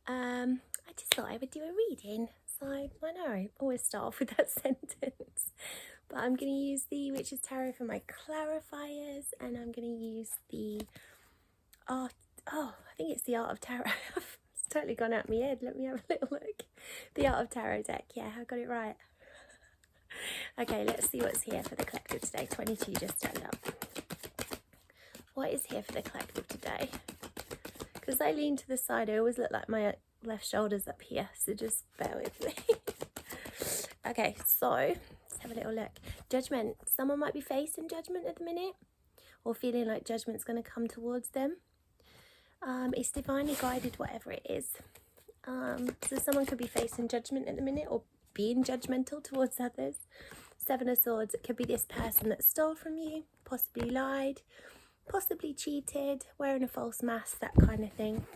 I just thought I would do a reading. So I know I always start off with that sentence. But I'm going to use the Witch's Tarot for my clarifiers, and I'm going to use the art. Oh, I think it's the Art of Tarot. It's totally gone out my head. Let me have a little look. The Art of Tarot deck. Yeah, I got it right. Okay, let's see what's here for the collective today. 22 just turned up. What is here for the collective today? Because I lean to the side, I always look like my left shoulder's up here, so just bear with me. Okay, so let's have a little look. Judgment. Someone might be facing judgment at the minute, or feeling like judgment's going to come towards them. It's divinely guided, whatever it is. So someone could be facing judgment at the minute, or being judgmental towards others. 7 of Swords. It could be this person that stole from you, possibly lied, possibly cheated, wearing a false mask, that kind of thing.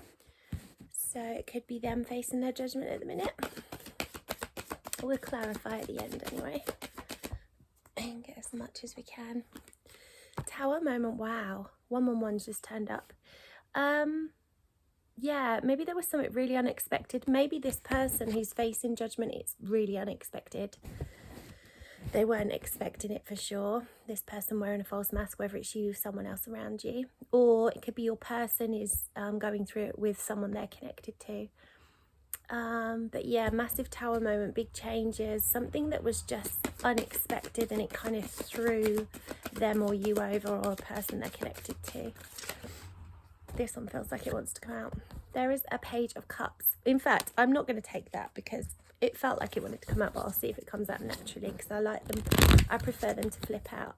So it could be them facing their judgment at the minute. We'll clarify at the end anyway, and get as much as we can. Tower moment. Wow, 111's just turned up. Yeah, maybe there was something really unexpected. Maybe this person who's facing judgment, it's really unexpected. They weren't expecting it for sure. This person wearing a false mask, whether it's you or someone else around you. Or it could be your person is going through it with someone they're connected to. But yeah, massive tower moment, big changes, something that was just unexpected, and it kind of threw them or you over, or a person they're connected to. This one feels like it wants to come out. There is a Page of Cups. In fact, I'm not going to take that because it felt like it wanted to come out, but I'll see if it comes out naturally, because I like them. I prefer them to flip out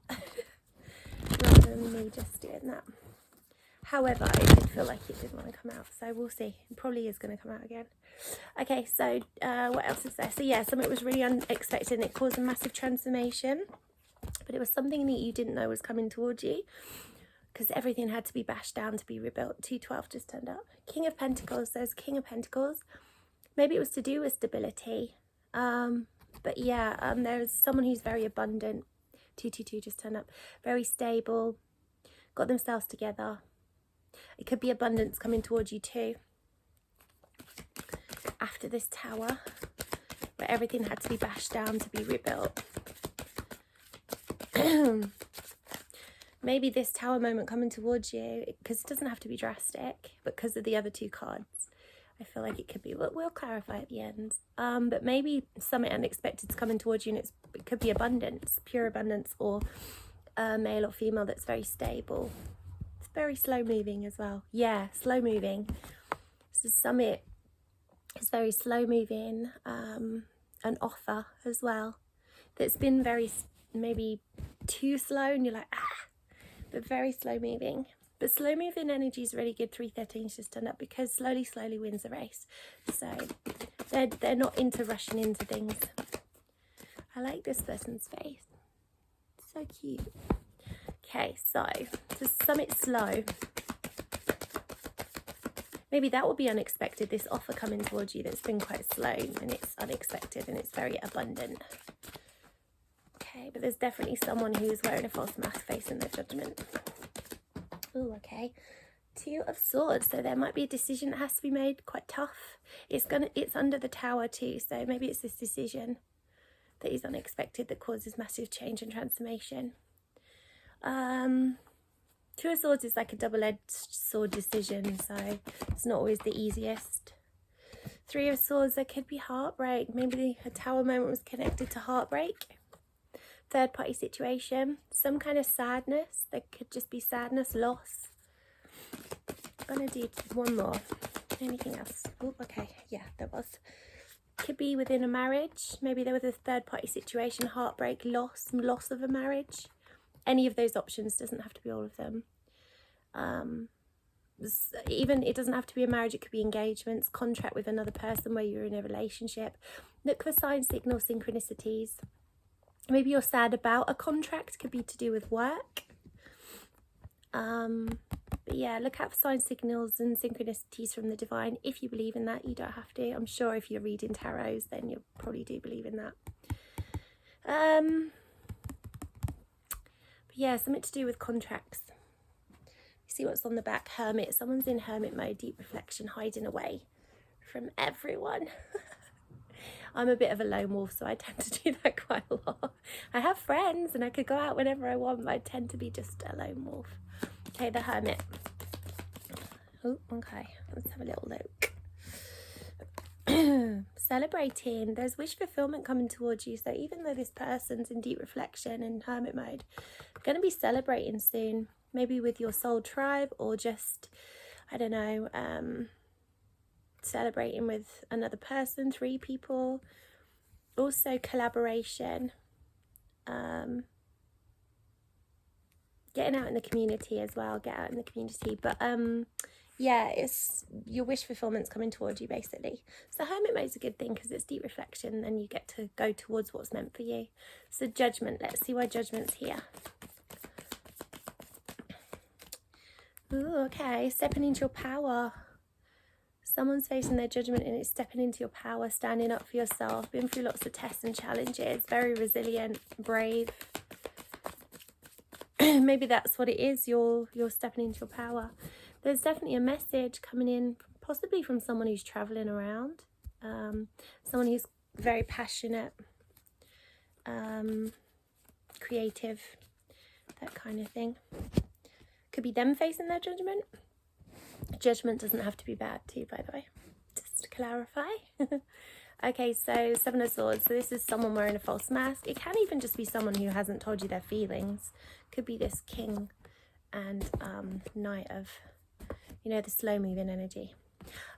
rather than me just doing that. However, it did feel like it didn't want to come out, so we'll see. It probably is going to come out again. Okay, so what else is there? So yeah, something was really unexpected, and it caused a massive transformation, but it was something that you didn't know was coming towards you, because everything had to be bashed down to be rebuilt. 212 just turned up. King of Pentacles. There's King of Pentacles. Maybe it was to do with stability. But yeah, there's someone who's very abundant. 222 just turned up. Very stable. Got themselves together. It could be abundance coming towards you too. After this tower, where everything had to be bashed down to be rebuilt. Maybe this tower moment coming towards you, because it doesn't have to be drastic, but because of the other two cards, I feel like it could be, but we'll clarify at the end. But maybe something unexpected is coming towards you, and it could be abundance, pure abundance, or male or female that's very stable. It's very slow moving as well. Yeah, slow moving. So summit is very slow moving. An offer as well that's been very, maybe too slow, and you're like, but very slow moving. But slow moving energy is really good. 313's just done up, because slowly wins the race. So they're not into rushing into things. I like this person's face. It's so cute. Okay, so to summit slow. Maybe that will be unexpected, this offer coming towards you that's been quite slow, and it's unexpected, and it's very abundant. Okay, but there's definitely someone who's wearing a false mask facing their judgment. Oh, okay. 2 of Swords. So there might be a decision that has to be made, quite tough. It's under the tower too, so maybe it's this decision that is unexpected that causes massive change and transformation. 2 of Swords is like a double-edged sword decision, so it's not always the easiest. 3 of Swords, there could be heartbreak. Maybe a tower moment was connected to heartbreak. Third-party situation, some kind of sadness. There could just be sadness, loss. I'm going to do one more. Anything else? Oh, okay. Yeah, there was. Could be within a marriage. Maybe there was a third-party situation, heartbreak, loss of a marriage. Any of those options, doesn't have to be all of them. Even it doesn't have to be a marriage, it could be engagements, contract with another person where you're in a relationship. Look for signs, signals, synchronicities. Maybe you're sad about a contract, could be to do with work. But yeah, look out for signs, signals and synchronicities from the divine. If you believe in that, you don't have to. I'm sure if you're reading tarots, then you probably do believe in that. But yeah, something to do with contracts. You see what's on the back? Hermit. Someone's in hermit mode, deep reflection, hiding away from everyone. I'm a bit of a lone wolf, so I tend to do that quite a lot. I have friends and I could go out whenever I want, but I tend to be just a lone wolf. Okay, the Hermit. Oh, okay, let's have a little look. Celebrating. There's wish fulfillment coming towards you. So even though this person's in deep reflection in hermit mode, they're going to be celebrating soon. Maybe with your soul tribe, or just, I don't know, celebrating with another person, 3 people. Also collaboration. Getting out in the community as well. Get out in the community. But yeah, it's your wish fulfillment's coming towards you, basically. So hermit mode's a good thing because it's deep reflection and you get to go towards what's meant for you. So Judgment. Let's see why Judgment's here. Ooh, okay, stepping into your power. Someone's facing their judgment and it's stepping into your power, standing up for yourself, been through lots of tests and challenges, very resilient, brave. Maybe that's what it is, you're stepping into your power. There's definitely a message coming in, possibly from someone who's traveling around, someone who's very passionate, creative, that kind of thing. Could be them facing their judgment. Judgment doesn't have to be bad too, by the way, just to clarify. Okay, so 7 of Swords. So this is someone wearing a false mask. It can even just be someone who hasn't told you their feelings. Could be this King and Knight of, you know, the slow moving energy.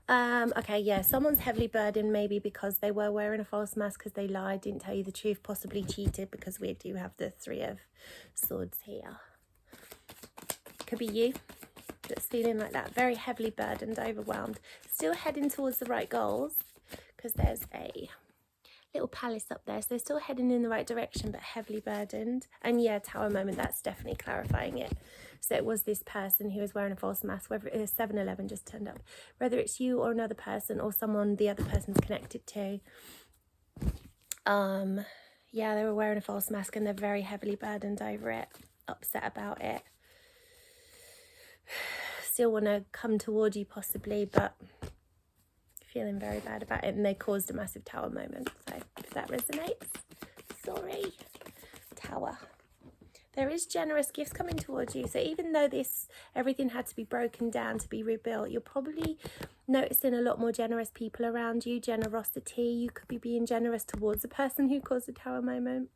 Okay, yeah, someone's heavily burdened, maybe because they were wearing a false mask, because they lied, didn't tell you the truth, possibly cheated, because we do have the 3 of Swords here. Could be you that's feeling like that, very heavily burdened, overwhelmed, still heading towards the right goals, because there's a little palace up there, so they're still heading in the right direction but heavily burdened. And yeah, Tower moment, that's definitely clarifying it. So it was this person who was wearing a false mask, whether it was 7-11 just turned up, whether it's you or another person or someone the other person's connected to. Yeah, they were wearing a false mask and they're very heavily burdened over it, upset about it, still want to come toward you possibly, but feeling very bad about it, and they caused a massive Tower moment. So if that resonates, sorry. Tower. There is generous gifts coming towards you. So even though everything had to be broken down to be rebuilt, you're probably noticing a lot more generous people around you. Generosity. You could be being generous towards the person who caused the Tower moment,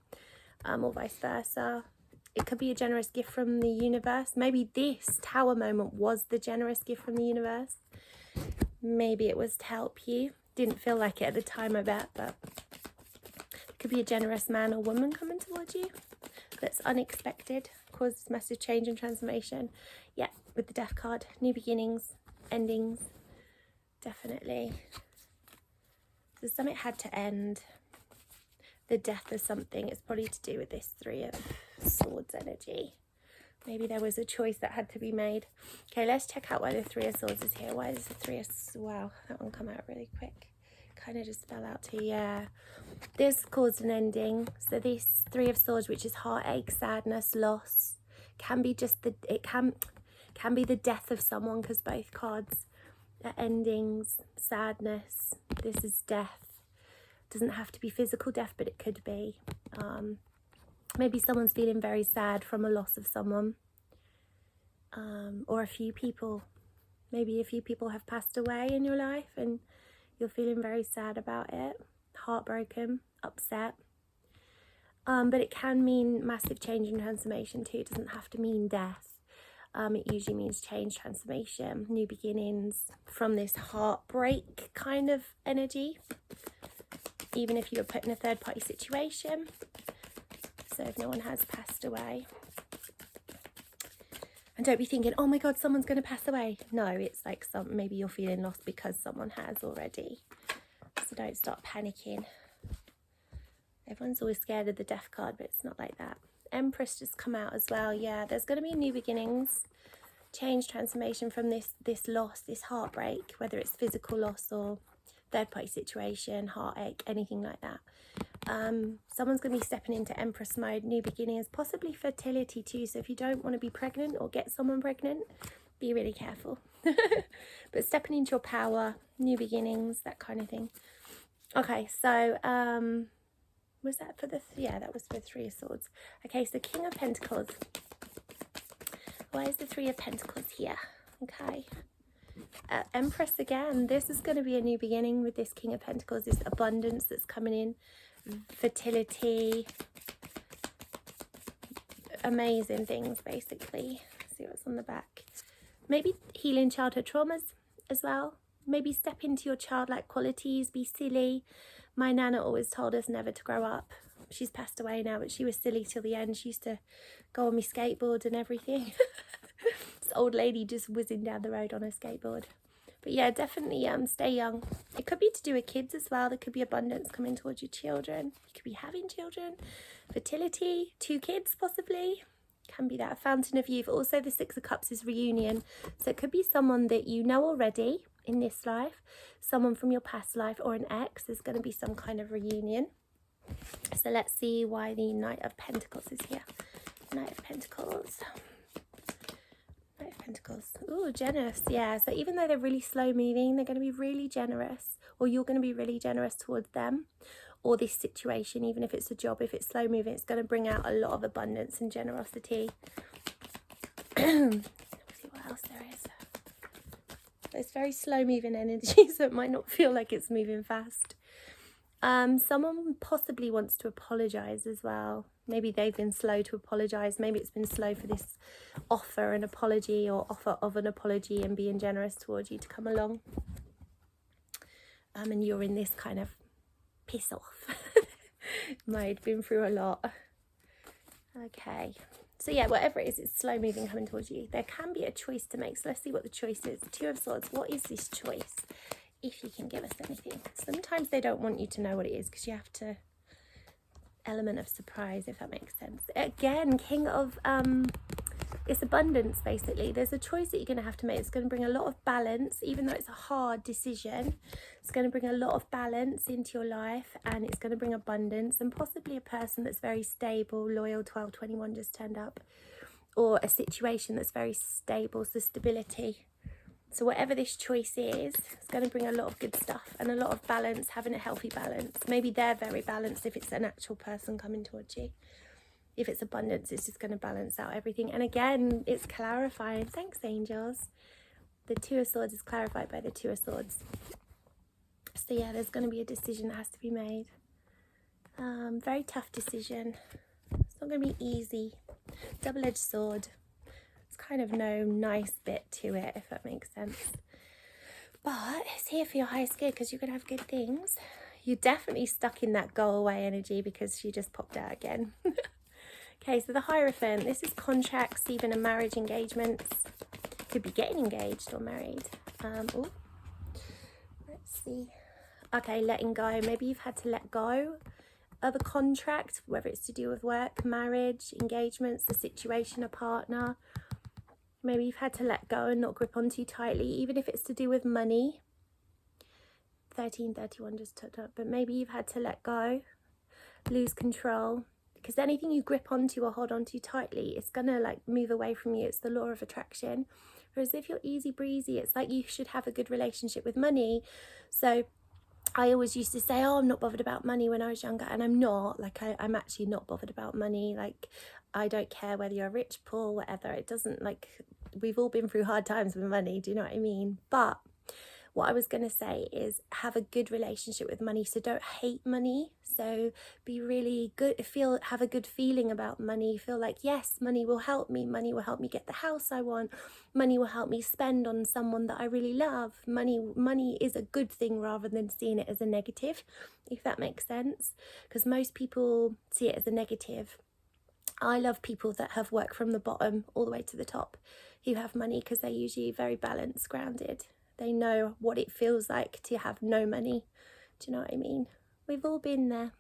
or vice versa. It could be a generous gift from the universe. Maybe this Tower moment was the generous gift from the universe. Maybe it was to help you. Didn't feel like it at the time, I bet, but it could be a generous man or woman coming towards you that's unexpected, causes massive change and transformation. Yeah, with the Death card, new beginnings, endings, definitely. So something had to end. The death of something, it's probably to do with this 3 of Swords energy. Maybe there was a choice that had to be made. Okay, let's check out why the 3 of Swords is here. Why does the 3 of... Wow, that one come out really quick. Kind of just fell out too, yeah. This caused an ending. So this 3 of Swords, which is heartache, sadness, loss, can be just the... It can be the death of someone, because both cards are endings, sadness. This is death. Doesn't have to be physical death, but it could be. Maybe someone's feeling very sad from a loss of someone, or a few people. Maybe a few people have passed away in your life and you're feeling very sad about it, heartbroken, upset. But it can mean massive change and transformation too. It doesn't have to mean death. It usually means change, transformation, new beginnings from this heartbreak kind of energy. Even if you were put in a third-party situation. So if no one has passed away. And don't be thinking, oh my God, someone's going to pass away. No, it's like maybe you're feeling lost because someone has already. So don't start panicking. Everyone's always scared of the Death card, but it's not like that. Empress just come out as well. Yeah, there's going to be new beginnings. Change, transformation from this loss, this heartbreak, whether it's physical loss or third-party situation, heartache, anything like that. Someone's going to be stepping into Empress mode, new beginnings, possibly fertility too. So if you don't want to be pregnant or get someone pregnant, be really careful. But stepping into your power, new beginnings, that kind of thing. Okay, so was that for the yeah, that was for the Three of Swords. Okay, so King of Pentacles. Why is the Three of Pentacles here? Okay, Empress again. This is going to be a new beginning with this King of Pentacles. This abundance that's coming in, fertility, amazing things basically. Let's see what's on the back. Maybe healing childhood traumas as well. Maybe step into your childlike qualities, be silly. My Nana always told us never to grow up. She's passed away now, but she was silly till the end. She used to go on my skateboard and everything. This old lady just whizzing down the road on her skateboard. But yeah, definitely stay young. It could be to do with kids as well. There could be abundance coming towards your children. You could be having children. Fertility, 2 kids possibly. Can be that. Fountain of Youth. Also the Six of Cups is reunion. So it could be someone that you know already in this life. Someone from your past life or an ex. There's going to be some kind of reunion. So let's see why the Knight of Pentacles is here. Knight of Pentacles. Knight of Pentacles. Ooh, generous. Yeah, so even though they're really slow moving, they're going to be really generous, or you're going to be really generous towards them or this situation. Even if it's a job, if it's slow moving, it's going to bring out a lot of abundance and generosity. Let's see what else there is. It's very slow moving energy, so it might not feel like it's moving fast. Someone possibly wants to apologize as well. Maybe they've been slow to apologize. Maybe it's been slow for this offer an apology or offer of an apology and being generous towards you to come along. And you're in this kind of piss off mode, been through a lot. Okay, so yeah, whatever it is, it's slow moving coming towards you. There can be a choice to make, so let's see what the choice is. 2 of Swords. What is this choice? If you can give us anything. Sometimes they don't want you to know what it is because you have to, element of surprise, if that makes sense. Again, King of it's abundance basically. There's a choice that you're going to have to make. It's going to bring a lot of balance, even though it's a hard decision. It's going to bring a lot of balance into your life, and it's going to bring abundance, and possibly a person that's very stable, loyal. 1221 just turned up, or a situation that's very stable, so stability. So whatever this choice is, it's going to bring a lot of good stuff and a lot of balance, having a healthy balance. Maybe they're very balanced if it's an actual person coming towards you. If it's abundance, it's just going to balance out everything. And again, it's clarifying. Thanks, angels. The 2 of Swords is clarified by the 2 of Swords. So yeah, there's going to be a decision that has to be made. Very tough decision. It's not going to be easy. Double-edged sword. Kind of no nice bit to it, if that makes sense, but it's here for your highest good because you're gonna have good things. You're definitely stuck in that go away energy because she just popped out again. Okay, so the Hierophant, this is contracts, even a marriage, engagements. Could be getting engaged or married. Let's see. Okay, letting go. Maybe you've had to let go of a contract, whether it's to do with work, marriage, engagements, the situation, a partner. Maybe you've had to let go and not grip on too tightly, even if it's to do with money. 1331 just took up, but maybe you've had to let go, lose control, because anything you grip onto or hold on too tightly, it's gonna like move away from you. It's the law of attraction. Whereas if you're easy breezy, it's like you should have a good relationship with money. So I always used to say, oh, I'm not bothered about money when I was younger, and I'm not. Like I'm actually not bothered about money. Like I don't care whether you're rich, poor, whatever. It doesn't, like, we've all been through hard times with money, do you know what I mean? But what I was going to say is have a good relationship with money. So don't hate money. So be really good, have a good feeling about money. Feel like, yes, money will help me. Money will help me get the house I want. Money will help me spend on someone that I really love. Money is a good thing rather than seeing it as a negative, if that makes sense. Because most people see it as a negative. I love people that have worked from the bottom all the way to the top, who have money, because they're usually very balanced, grounded. They know what it feels like to have no money. Do you know what I mean? We've all been there.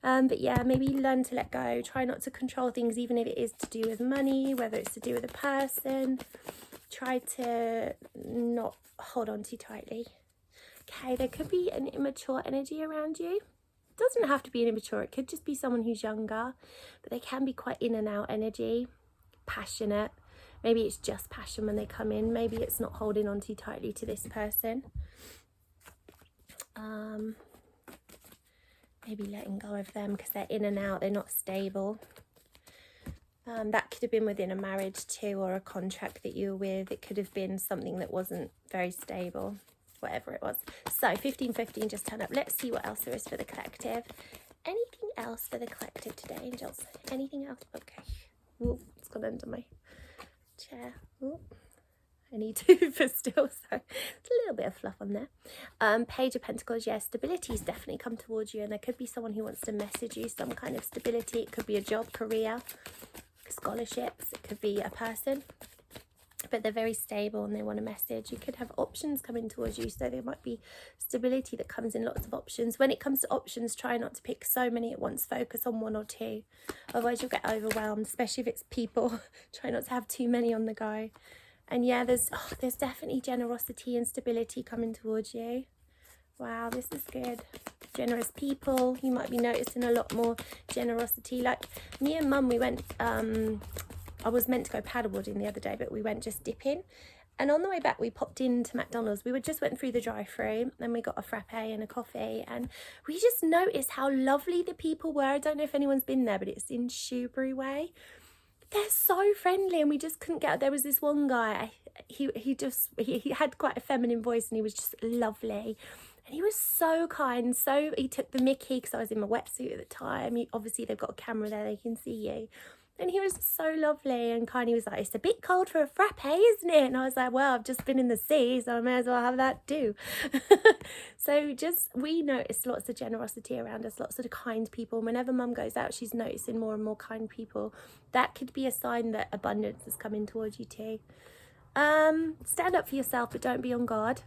But yeah, maybe learn to let go. Try not to control things, even if it is to do with money, whether it's to do with a person. Try to not hold on too tightly. Okay, there could be an immature energy around you. It doesn't have to be an immature. It could just be someone who's younger, but they can be quite in and out energy, passionate. Maybe it's just passion when they come in. Maybe it's not holding on too tightly to this person. Maybe letting go of them because they're in and out, they're not stable. That could have been within a marriage too, or a contract that you were with. It could have been something that wasn't very stable, whatever it was. So 1515 just turned up. Let's see what else there is for the collective. Anything else for the collective today, angels? Anything else? Okay. Ooh, it's gone under my chair. Ooh. I need to for still, so it's a little bit of fluff on there. Page of Pentacles, yes, stability's definitely come towards you, and there could be someone who wants to message you some kind of stability. It could be a job, career, scholarships. It could be a person, but they're very stable and they want a message. You could have options coming towards you, so there might be stability that comes in lots of options. When it comes to options, try not to pick so many at once. Focus on one or two, otherwise you'll get overwhelmed, especially if it's people. Try not to have too many on the go. And yeah, there's definitely generosity and stability coming towards you. Wow, this is good. Generous people. You might be noticing a lot more generosity. Like me and Mum, we went, I was meant to go paddleboarding the other day, but we went just dipping. And on the way back, we popped into McDonald's. We just went through the drive-through, and we got a frappe and a coffee. And we just noticed how lovely the people were. I don't know if anyone's been there, but it's in Shoebury Way. They're so friendly, and we just couldn't get. There was this one guy. He had quite a feminine voice, and he was just lovely, and he was so kind. So he took the mickey because I was in my wetsuit at the time. Obviously they've got a camera there; they can see you. And he was so lovely and kind. He was like, "It's a bit cold for a frappe, isn't it?" And I was like, "Well, I've just been in the sea, so I may as well have that too." So we noticed lots of generosity around us, lots of kind people. And whenever Mum goes out, she's noticing more and more kind people. That could be a sign that abundance is coming towards you too. Stand up for yourself, but don't be on guard.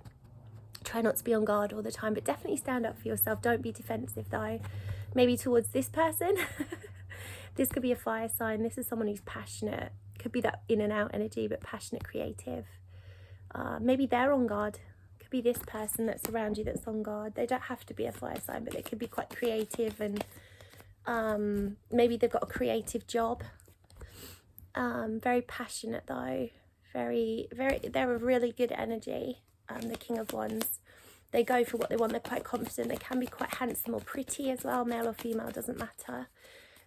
Try not to be on guard all the time, but definitely stand up for yourself. Don't be defensive though. Maybe towards this person. This could be a fire sign. This is someone who's passionate. Could be that in and out energy, but passionate, creative. Maybe they're on guard. Could be this person that's around you that's on guard. They don't have to be a fire sign, but they could be quite creative, and maybe they've got a creative job. Very passionate though. Very, very, they're a really good energy. The King of Wands. They go for what they want. They're quite confident. They can be quite handsome or pretty as well. Male or female, doesn't matter.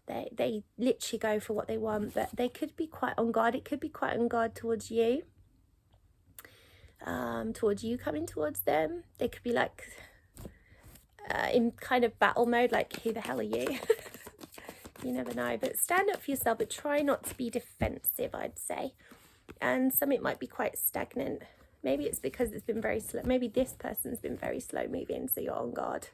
They literally go for what they want, but they could be quite on guard. It could be quite on guard towards you. Towards you coming towards them. They could be like in kind of battle mode, like, who the hell are you? You never know. But stand up for yourself, but try not to be defensive, I'd say. And some it might be quite stagnant. Maybe it's because it's been very slow. Maybe this person's been very slow moving, so you're on guard.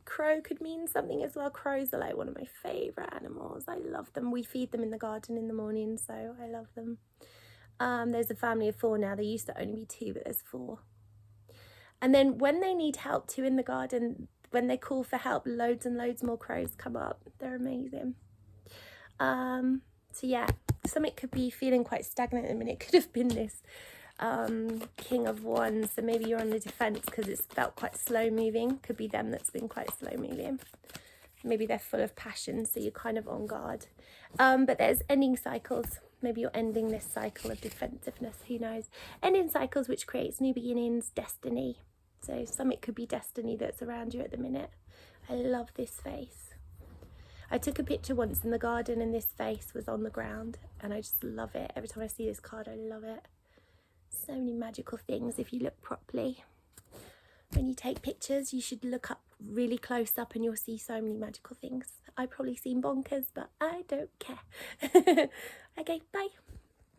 Crow could mean something as well. Crows are like one of my favourite animals. I love them. We feed them in the garden in the morning, so I love them. There's a family of 4 now. There used to only be 2, but there's 4. And then when they need help too in the garden, when they call for help, loads and loads more crows come up. They're amazing. So yeah, something could be feeling quite stagnant. I mean, it could have been this King of Wands, so maybe you're on the defense because it's felt quite slow moving. Could be them that's been quite slow moving. Maybe they're full of passion, so you're kind of on guard. But there's ending cycles. Maybe you're ending this cycle of defensiveness, who knows. Ending cycles, which creates new beginnings, destiny. So something could be destiny that's around you at the minute. I love this face. I took a picture once in the garden and this face was on the ground, and I just love it. Every time I see this card, I love it. So many magical things if you look properly. When you take pictures, you should look up really close up and you'll see so many magical things. I've probably seen bonkers, but I don't care. Okay, bye.